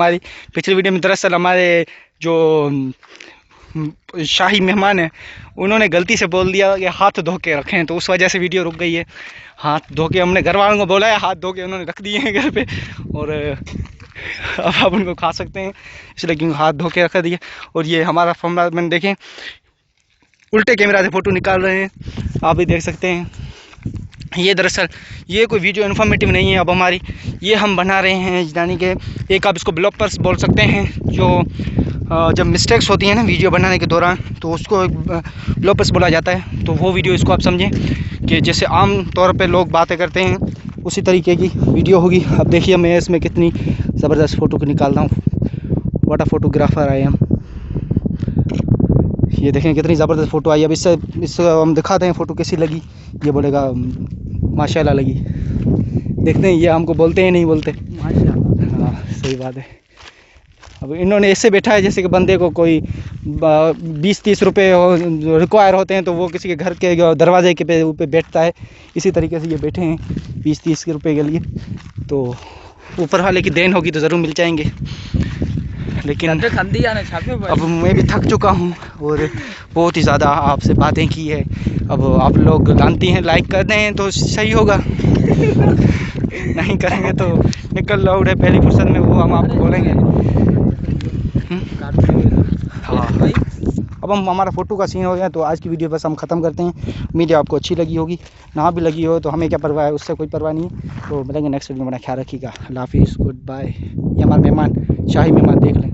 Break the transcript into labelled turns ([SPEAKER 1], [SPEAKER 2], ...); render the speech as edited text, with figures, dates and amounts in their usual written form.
[SPEAKER 1] हमारी पिछली वीडियो में दरअसल हमारे जो शाही मेहमान हैं उन्होंने गलती से बोल दिया कि हाथ धो के रखें, तो उस वजह से वीडियो रुक गई है। हाथ धो के हमने घर वालों को बोला है, हाथ धो के उन्होंने रख दिए हैं घर पे, और अब आप उनको खा सकते हैं, इसलिए क्योंकि हाथ धो के रख दिए। और ये हमारा कैमरामैन देखें उल्टे कैमरा से फ़ोटो निकाल रहे हैं, आप भी देख सकते हैं। ये दरअसल ये कोई वीडियो इन्फॉर्मेटिव नहीं है अब हमारी, ये हम बना रहे हैं यानी कि एक आप इसको ब्लॉपर्स बोल सकते हैं, जो जब मिस्टेक्स होती हैं ना वीडियो बनाने के दौरान तो उसको ब्लॉपर्स बोला जाता है। तो वो वीडियो इसको आप समझें कि जैसे आम तौर पे लोग बातें करते हैं उसी तरीके की वीडियो होगी। अब देखिए मैं इसमें कितनी ज़बरदस्त फ़ोटो को निकालता हूँ, what a photographer I am. ये देखें कितनी ज़बरदस्त फ़ोटो आई। अब इससे हम दिखाते हैं फ़ोटो कैसी लगी, ये बोलेगा माशाल्लाह लगी। देखते हैं ये हमको बोलते हैं नहीं बोलते माशाल्लाह। हाँ सही बात है। अब इन्होंने ऐसे बैठा है जैसे कि बंदे को कोई 20-30 रुपये रिक्वायर होते हैं तो वो किसी के घर के दरवाजे के पे बैठता है, इसी तरीके से ये बैठे हैं 20-30 रुपये के लिए। तो ऊपर वाले की देन होगी तो ज़रूर मिल जाएंगे, लेकिन अब मैं भी थक चुका हूँ और बहुत ही ज़्यादा आपसे बातें की है। अब आप लोग जानती हैं, लाइक कर दें तो सही होगा, नहीं करेंगे तो निकल लाउड है पहली फुर्सत में, वो हम आपको बोलेंगे। हाँ अब हम हमारा फ़ोटो का सीन हो गया, तो आज की वीडियो बस हम ख़त्म करते हैं। उम्मीद है आपको अच्छी लगी होगी, ना भी लगी हो तो हमें क्या परवाह है, उससे कोई परवाह नहीं है। तो मिलेंगे नेक्स्ट वीडियो में, ख्याल रखिएगा, अल्लाह हाफिज़, गुड बाय। ये हमारे मेहमान शाही मेहमान देख लें।